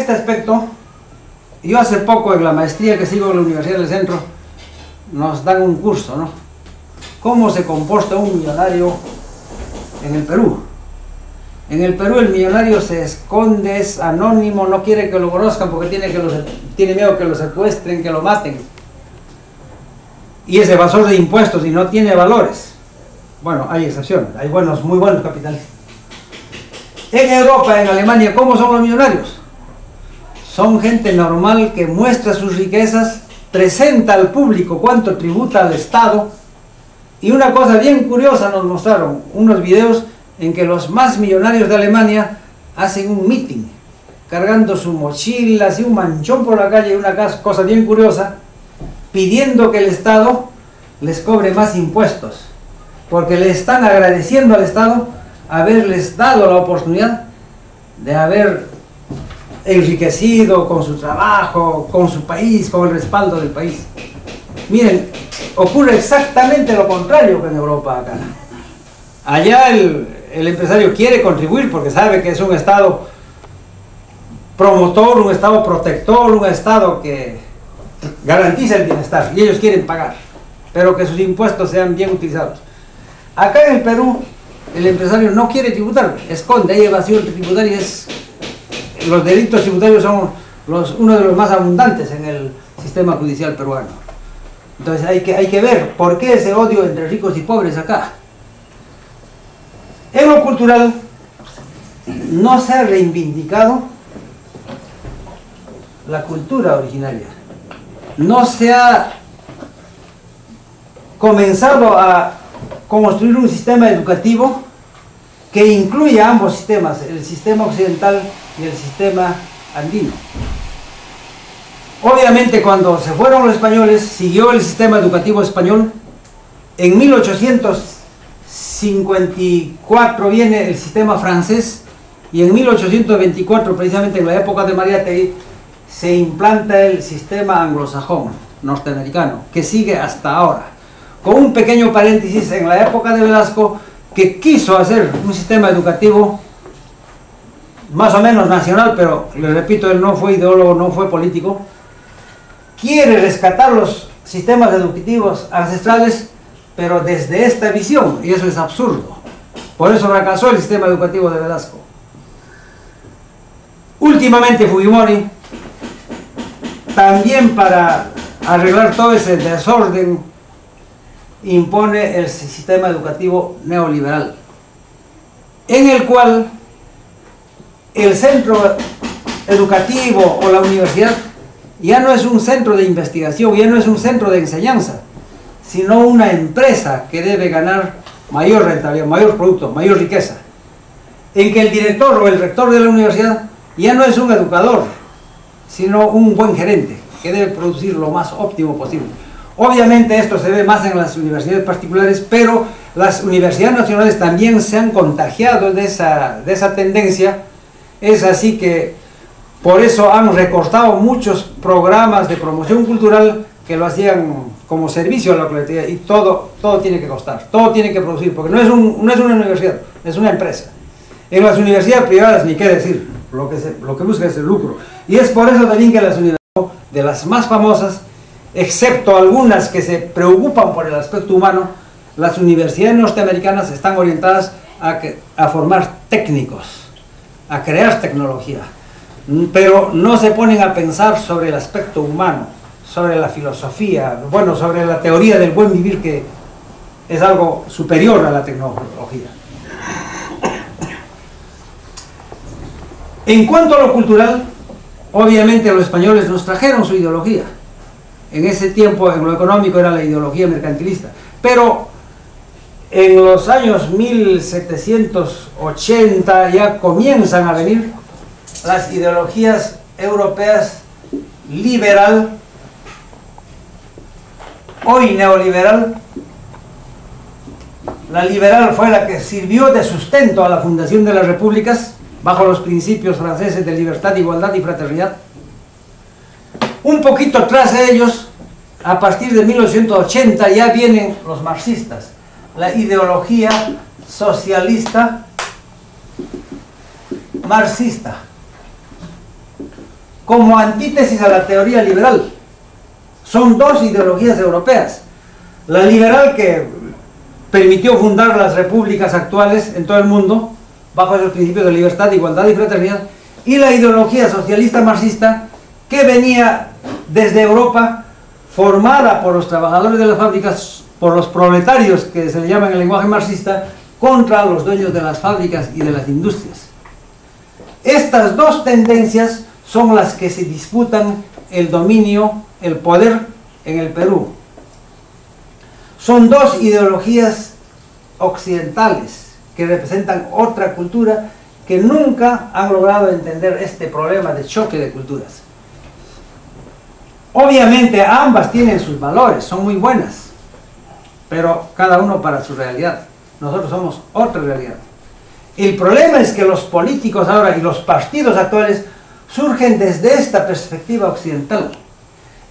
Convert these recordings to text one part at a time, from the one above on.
este aspecto, yo hace poco en la maestría que sigo en la Universidad del Centro, nos dan un curso, ¿no? ¿Cómo se comporta un millonario en el Perú? En el Perú el millonario se esconde, es anónimo, no quiere que lo conozcan porque tiene miedo que lo secuestren, que lo maten. Y es evasor de impuestos y no tiene valores. Bueno, hay excepciones, hay muy buenos capitalistas. En Europa, en Alemania, ¿cómo son los millonarios? Son gente normal que muestra sus riquezas, presenta al público cuánto tributa al Estado. Y una cosa bien curiosa nos mostraron, unos videos en que los más millonarios de Alemania hacen un meeting, cargando su mochila, así un manchón por la calle, una cosa bien curiosa, pidiendo que el Estado les cobre más impuestos, porque le están agradeciendo al Estado haberles dado la oportunidad de haber enriquecido con su trabajo, con su país, con el respaldo del país. Miren, ocurre exactamente lo contrario que en Europa acá. Allá el empresario quiere contribuir porque sabe que es un Estado promotor, un Estado protector, un Estado que garantiza el bienestar y ellos quieren pagar, pero que sus impuestos sean bien utilizados. Acá en el Perú el empresario no quiere tributar, esconde, hay evasión tributaria, los delitos tributarios son uno de los más abundantes en el sistema judicial peruano. Entonces hay que ver por qué ese odio entre ricos y pobres acá. En lo cultural no se ha reivindicado la cultura originaria, no se ha comenzado a construir un sistema educativo que incluya ambos sistemas, el sistema occidental y el sistema andino. Obviamente cuando se fueron los españoles siguió el sistema educativo español. En 1854 viene el sistema francés y en 1824, precisamente en la época de Mariátegui, se implanta el sistema anglosajón norteamericano, que sigue hasta ahora, con un pequeño paréntesis en la época de Velasco, que quiso hacer un sistema educativo más o menos nacional, pero les repito, él no fue ideólogo, no fue político. Quiere rescatar los sistemas educativos ancestrales, pero desde esta visión, y eso es absurdo. Por eso fracasó el sistema educativo de Velasco. Últimamente Fujimori, también para arreglar todo ese desorden, impone el sistema educativo neoliberal, en el cual el centro educativo o la universidad ya no es un centro de investigación, ya no es un centro de enseñanza, sino una empresa que debe ganar mayor rentabilidad, mayor producto, mayor riqueza, en que el director o el rector de la universidad ya no es un educador, sino un buen gerente que debe producir lo más óptimo posible. Obviamente esto se ve más en las universidades particulares, pero las universidades nacionales también se han contagiado de esa tendencia. Es así que por eso han recortado muchos programas de promoción cultural que lo hacían como servicio a la colectividad, y todo tiene que costar, todo tiene que producir, porque no es una universidad, es una empresa. En las universidades privadas ni qué decir, lo que busca es el lucro. Y es por eso también que las universidades, de las más famosas, excepto algunas que se preocupan por el aspecto humano, las universidades norteamericanas están orientadas a formar técnicos, a crear tecnología, pero no se ponen a pensar sobre el aspecto humano, sobre la filosofía, bueno, sobre la teoría del buen vivir, que es algo superior a la tecnología. En cuanto a lo cultural, obviamente los españoles nos trajeron su ideología. En ese tiempo, en lo económico, era la ideología mercantilista, pero en los años 1780 ya comienzan a venir las ideologías europeas liberal, hoy neoliberal. La liberal fue la que sirvió de sustento a la fundación de las repúblicas bajo los principios franceses de libertad, igualdad y fraternidad. Un poquito atrás de ellos, a partir de 1880, ya vienen los marxistas, la ideología socialista marxista. como antítesis a la teoría liberal. Son dos ideologías europeas. La liberal, que permitió fundar las repúblicas actuales en todo el mundo, bajo esos principios de libertad, igualdad y fraternidad, y la ideología socialista marxista, que venía desde Europa, formada por los trabajadores de las fábricas, por los proletarios, que se le llama en el lenguaje marxista, contra los dueños de las fábricas y de las industrias. Estas dos tendencias son las que se disputan el dominio, el poder en el Perú. Son dos ideologías occidentales que representan otra cultura, que nunca han logrado entender este problema de choque de culturas. Obviamente ambas tienen sus valores, son muy buenas, pero cada uno para su realidad. Nosotros somos otra realidad. El problema es que los políticos ahora y los partidos actuales surgen desde esta perspectiva occidental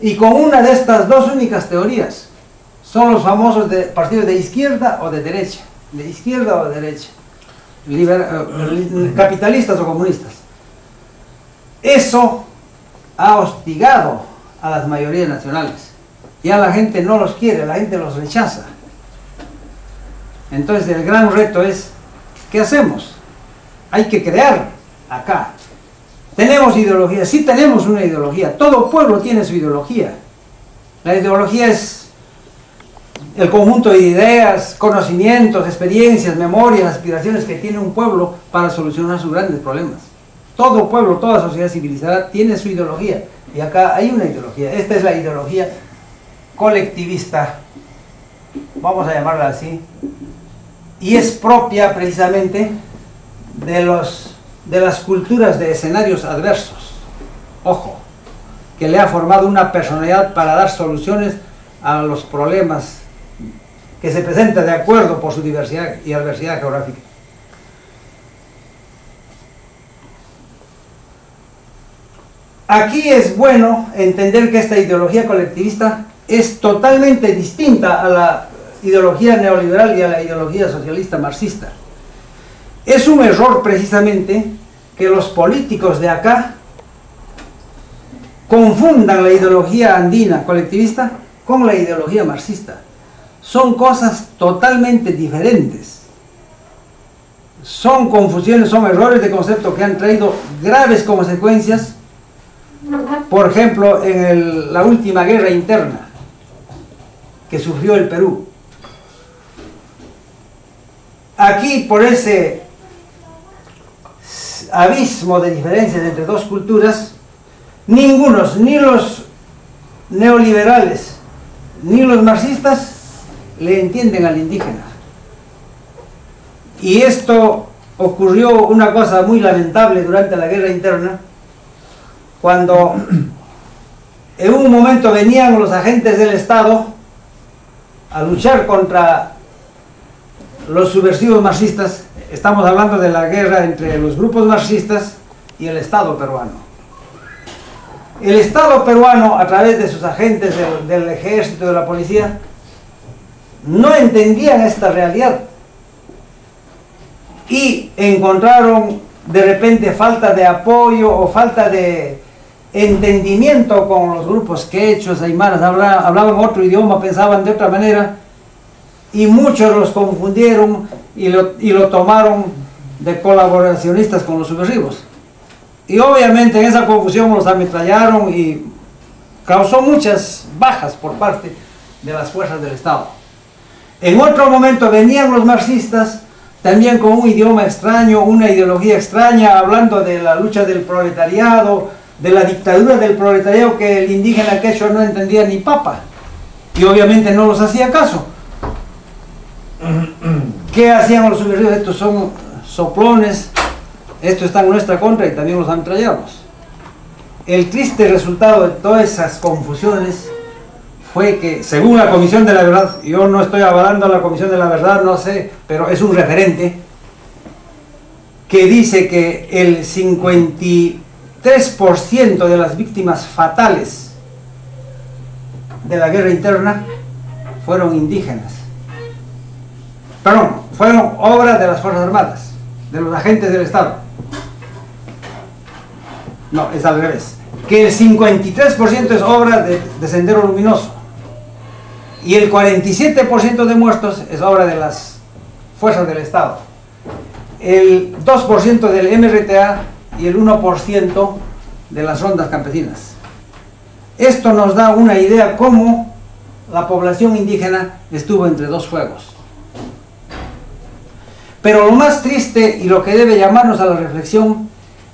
y con una de estas dos únicas teorías. Son los famosos partidos de izquierda o de derecha, capitalistas o comunistas. Eso ha hostigado a las mayorías nacionales. Ya la gente no los quiere, la gente los rechaza. Entonces el gran reto es, ¿qué hacemos? Hay que crear acá. Tenemos ideología, sí tenemos una ideología, todo pueblo tiene su ideología. La ideología es el conjunto de ideas, conocimientos, experiencias, memorias, aspiraciones que tiene un pueblo para solucionar sus grandes problemas. Todo pueblo, toda sociedad civilizada tiene su ideología, y acá hay una ideología. Esta es la ideología colectivista, vamos a llamarla así, y es propia precisamente de las culturas de escenarios adversos. Ojo, que le ha formado una personalidad para dar soluciones a los problemas que se presentan de acuerdo por su diversidad y adversidad geográfica. Aquí es bueno entender que esta ideología colectivista es totalmente distinta a la ideología neoliberal y a la ideología socialista marxista. Es un error precisamente que los políticos de acá confundan la ideología andina colectivista con la ideología marxista. Son cosas totalmente diferentes. Son confusiones, son errores de concepto que han traído graves consecuencias. Por ejemplo, en la última guerra interna que sufrió el Perú. Aquí, por ese abismo de diferencias entre dos culturas, ningunos, ni los neoliberales ni los marxistas le entienden al indígena. Y esto ocurrió una cosa muy lamentable durante la guerra interna, cuando en un momento venían los agentes del Estado a luchar contra los subversivos marxistas. Estamos hablando de la guerra entre los grupos marxistas y el Estado peruano. El Estado peruano, a través de sus agentes del ejército, de la policía, no entendían esta realidad y encontraron de repente falta de apoyo o falta de entendimiento con los grupos quechos, aymaras, hablaban otro idioma, pensaban de otra manera, y muchos los confundieron y lo tomaron de colaboracionistas con los subversivos. Y obviamente en esa confusión los ametrallaron y causó muchas bajas por parte de las fuerzas del Estado. En otro momento venían los marxistas, también con un idioma extraño, una ideología extraña, hablando de la lucha del proletariado, de la dictadura del proletariado, que el indígena quechua no entendía ni papa, y obviamente no los hacía caso. ¿Qué hacían los subversivos? Estos son soplones, estos están en nuestra contra, y también los ametrallamos. El triste resultado de todas esas confusiones fue que, según la Comisión de la Verdad, yo no estoy avalando a la Comisión de la Verdad, no sé, pero es un referente que dice que el 53% de las víctimas fatales de la guerra interna fueron indígenas. Perdón, fueron obra de las Fuerzas Armadas, de los agentes del Estado. No, es al revés. que el 53% es obra de Sendero Luminoso y el 47% de muertos es obra de las fuerzas del Estado, el 2% del MRTA y el 1% de las rondas campesinas. Esto nos da una idea cómo la población indígena estuvo entre dos fuegos. Pero lo más triste y lo que debe llamarnos a la reflexión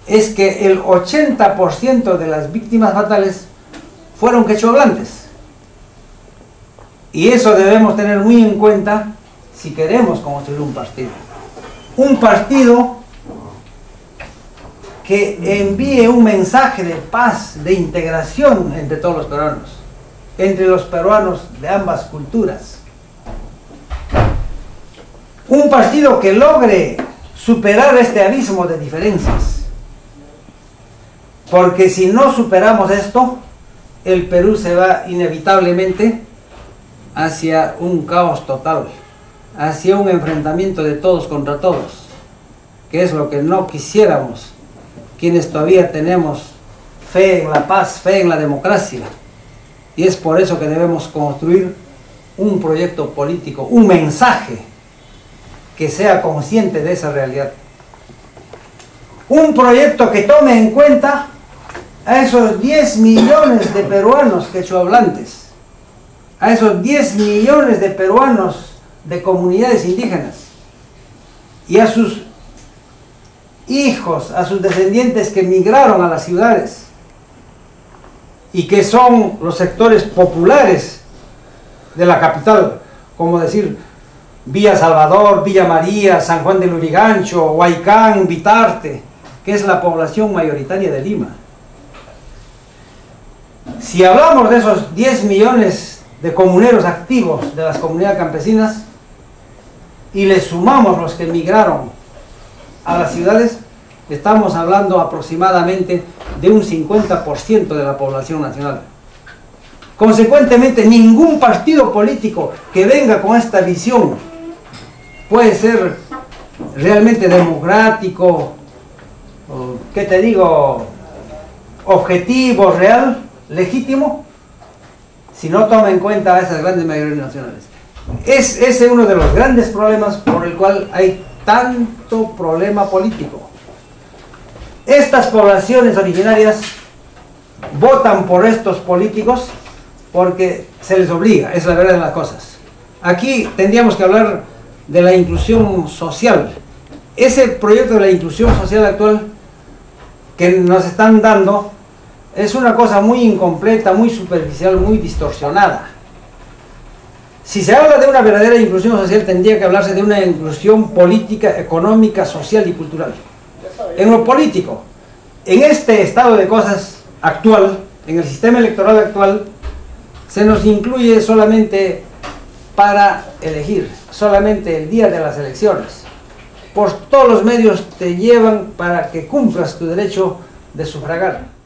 es que el 80% de las víctimas fatales fueron quechohablantes. Y eso debemos tener muy en cuenta si queremos construir un partido. Un partido que envíe un mensaje de paz, de integración entre todos los peruanos, entre los peruanos de ambas culturas. Un partido que logre superar este abismo de diferencias. Porque si no superamos esto, el Perú se va inevitablemente hacia un caos total, hacia un enfrentamiento de todos contra todos, que es lo que no quisiéramos quienes todavía tenemos fe en la paz, fe en la democracia. Y es por eso que debemos construir un proyecto político, un mensaje que sea consciente de esa realidad. Un proyecto que tome en cuenta a esos 10 millones de peruanos quechohablantes, a esos 10 millones de peruanos de comunidades indígenas y a sus hijos, a sus descendientes que migraron a las ciudades y que son los sectores populares de la capital, como decir Villa Salvador, Villa María, San Juan de Lurigancho, Huaycán, Vitarte, que es la población mayoritaria de Lima. Si hablamos de esos 10 millones de comuneros activos de las comunidades campesinas y le sumamos los que emigraron a las ciudades, estamos hablando aproximadamente de un 50% de la población nacional. Consecuentemente, ningún partido político que venga con esta visión puede ser realmente democrático, ¿qué te digo?, objetivo, real, legítimo, si no toma en cuenta a esas grandes mayorías nacionales. Ese es uno de los grandes problemas por el cual hay tanto problema político. Estas poblaciones originarias votan por estos políticos porque se les obliga, es la verdad de las cosas. Aquí tendríamos que hablar de la inclusión social. Ese proyecto de la inclusión social actual que nos están dando es una cosa muy incompleta, muy superficial, muy distorsionada. Si se habla de una verdadera inclusión social, tendría que hablarse de una inclusión política, económica, social y cultural. En lo político, en este estado de cosas actual, en el sistema electoral actual, se nos incluye solamente para elegir, solamente el día de las elecciones. Por todos los medios te llevan para que cumplas tu derecho de sufragar.